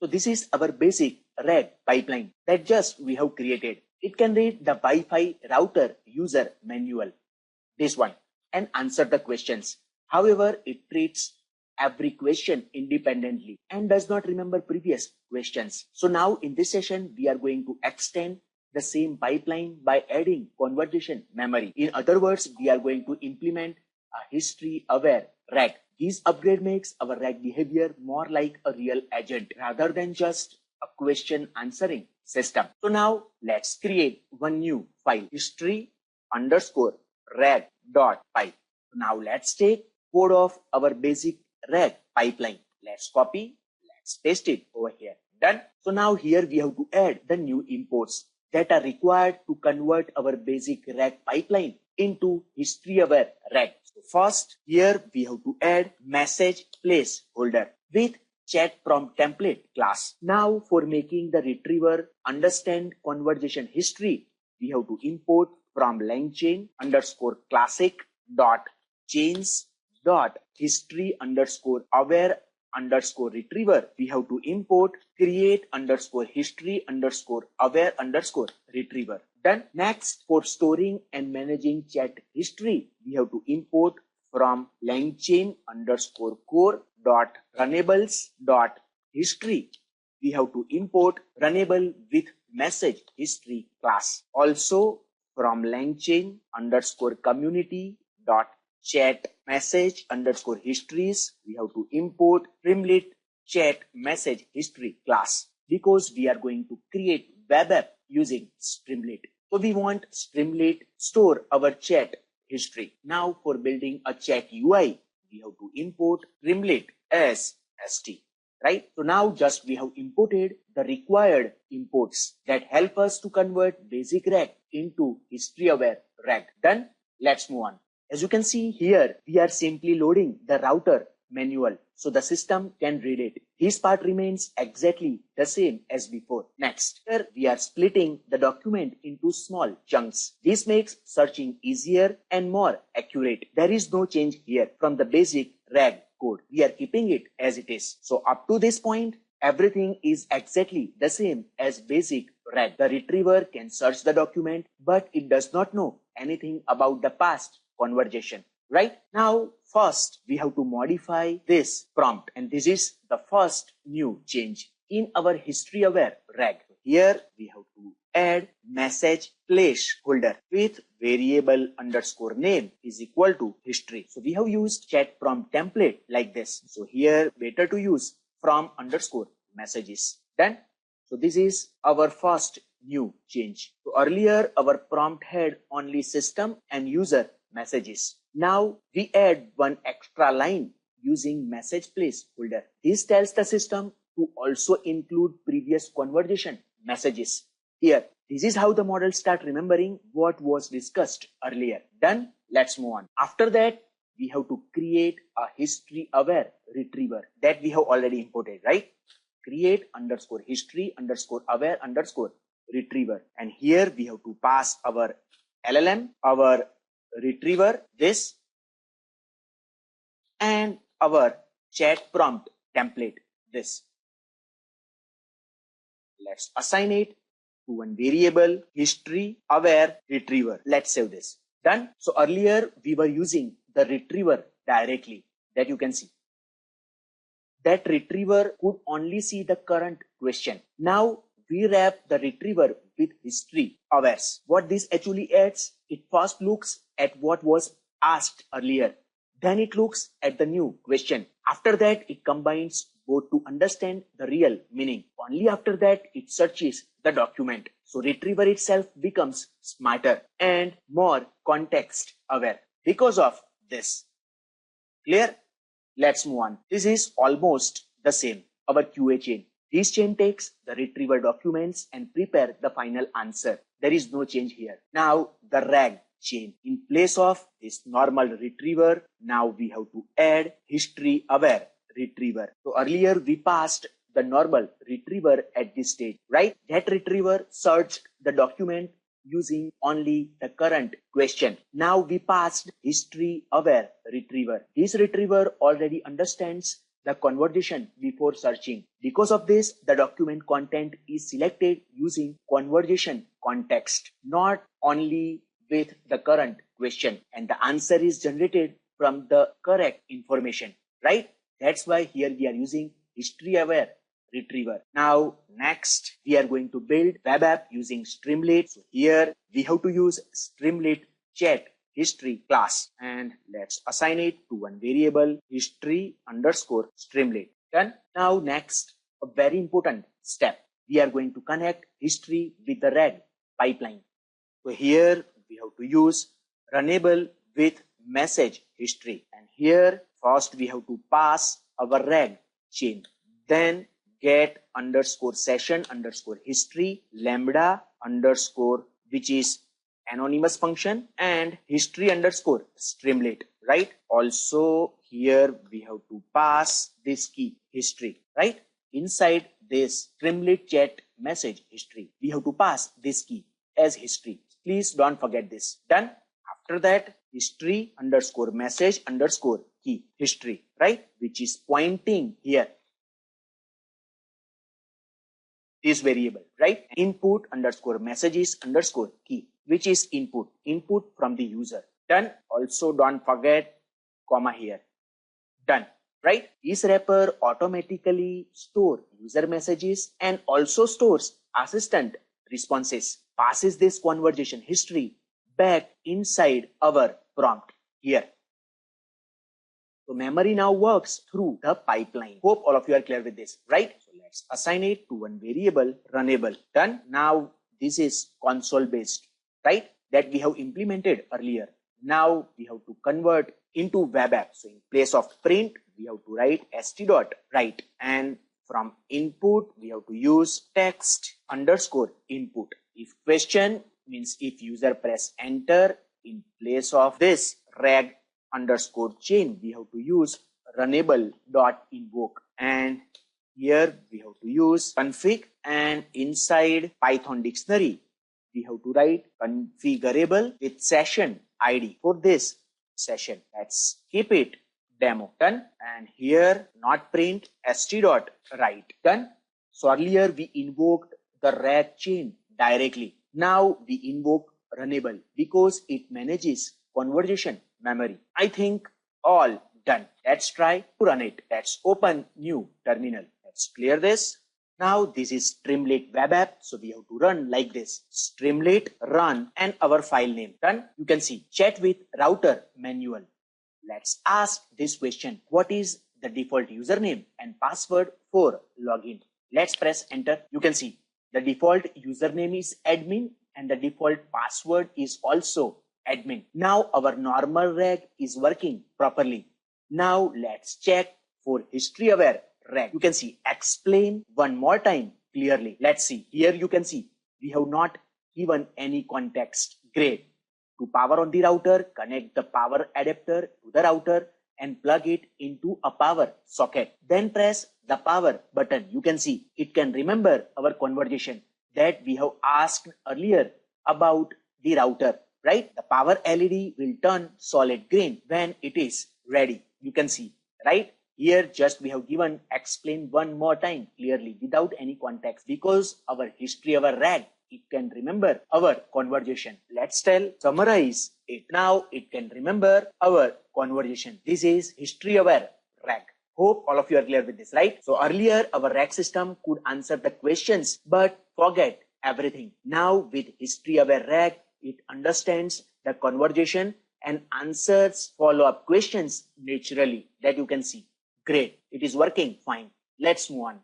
So this is our basic RAG pipeline that just we have created. It can read the Wi-Fi router user manual, this one, and answer the questions. However, it treats every question independently and does not remember previous questions. So now in this session, we are going to extend the same pipeline by adding conversation memory. In other words, we are going to implement a history-aware RAG. This upgrade makes our RAG behavior more like a real agent rather than just a question answering system. So now let's create one new file, history_rag.py. Now let's take code of our basic RAG pipeline. Let's copy, let's paste it over here. Done. So now here we have to add the new imports that are required to convert our basic RAG pipeline into history-aware RAG. So first, here we have to add message placeholder with chat prompt template class. Now for making the retriever understand conversation history, we have to import from LangChain _classic.chains.history_aware_retriever. We have to import create_history_aware_retriever. Done. Next, for storing and managing chat history, we have to import from LangChain _core.runnables.history. We have to import runnable with message history class. Also from LangChain _community.chat message _histories, we have to import Streamlit chat message history class because we are going to create web app using Streamlit. So we want Streamlit store our chat history. Now for building a chat UI, we have to import Streamlit as st. Right? So now just we have imported the required imports that help us to convert basic RAG into history-aware RAG. Done. Let's move on. As you can see here, we are simply loading the router manual so the system can read it. This part remains exactly the same as before. Next, here we are splitting the document into small chunks. This makes searching easier and more accurate. There is no change here from the basic RAG code. We are keeping it as it is. So up to this point, everything is exactly the same as basic RAG. The retriever can search the document, but it does not know anything about the past conversation. Right? Now, first, we have to modify this prompt. And this is the first new change in our history-aware RAG. Here, we have to add message placeholder with variable _name is equal to history. So we have used chat prompt template like this. So here, better to use from _messages. Done. So this is our first new change. So earlier, our prompt had only system and user messages. Now we add one extra line using message placeholder. This tells the system to also include previous conversation messages. Here, this is how the model starts remembering what was discussed earlier. Done. Let's move on. After that, we have to create a history-aware retriever that we have already imported, right? Create _history_aware_retriever. And here we have to pass our LLM, our retriever, this, and our chat prompt template, this. Let's assign it to one variable, history-aware retriever. Let's save this. Done. So earlier we were using the retriever directly, that you can see. That retriever could only see the current question. Now we wrap the retriever with history awares. What this actually adds, it first looks at what was asked earlier. Then it looks at the new question. After that, it combines both to understand the real meaning. Only after that, it searches the document. So retriever itself becomes smarter and more context aware because of this. Clear? Let's move on. This is almost the same. Our QA chain. This chain takes the retriever documents and prepare the final answer. There is no change here. Now the RAG chain. In place of this normal retriever, now we have to add history aware retriever. So earlier we passed the normal retriever at this stage, right? That retriever searched the document using only the current question. Now we passed history aware retriever. This retriever already understands the conversation before searching. Because of this, the document content is selected using conversation context, not only with the current question, and the answer is generated from the correct information, right? That's why here we are using history aware retriever. Now next we are going to build web app using Streamlit. So here we have to use Streamlit chat history class, and let's assign it to one variable history underscore Streamlit. Done. Now next, a very important step. We are going to connect history with the RAG pipeline. So here we have to use runnable with message history, and here first we have to pass our RAG chain, then get underscore session underscore history lambda underscore, which is anonymous function, and history underscore Streamlit, right? Also here we have to pass this key history, right? Inside this Streamlit chat message history, we have to pass this key as history. Please don't forget this. Done. After that, history underscore message underscore key history, right? Which is pointing here this variable, right? Input underscore messages underscore key, which is input from the user. Done. Also don't forget comma here. Done, right? This wrapper automatically store user messages and also stores assistant responses, passes this conversation history back inside our prompt here. So memory now works through the pipeline. Hope all of you are clear with this, right? So let's assign it to one variable runnable. Done. Now this is console based, right? That we have implemented earlier. Now we have to convert into web app. So in place of print, we have to write st.write, and from input we have to use text underscore input. If question means if user press enter, in place of this rag underscore chain, we have to use runnable dot invoke, and here we have to use config, and inside Python dictionary we have to write configurable with session ID for this session. Let's keep it demo. Done. And here not print st.write. Done. So earlier we invoked the rag chain directly. Now we invoke runnable because it manages conversation memory. I think all done. Let's try to run it. Let's open new terminal. Let's clear this. Now this is Streamlit web app. So we have to run like this. Streamlit run and our file name. Done. You can see chat with router manual. Let's ask this question. What is the default username and password for login? Let's press enter. You can see the default username is admin and the default password is also admin. Now our normal rag is working properly. Now let's check for history aware rag. You can see explain one more time clearly. Let's see. Here you can see we have not given any context. Great. To power on the router, connect the power adapter to the router and plug it into a power socket. Then press the power button. You can see it can remember our conversation that we have asked earlier about the router, right? The power LED will turn solid green when it is ready. You can see, right? Here just we have given explain one more time clearly without any context because our history, our rag, it can remember our conversation. Let's summarize it. Now it can remember our conversation. This is history aware rag. Hope all of you are clear with this, right? So earlier our rag system could answer the questions but forget everything. Now with history aware rag, it understands the conversation and answers follow-up questions naturally, that you can see. Great. It is working fine. Let's move on.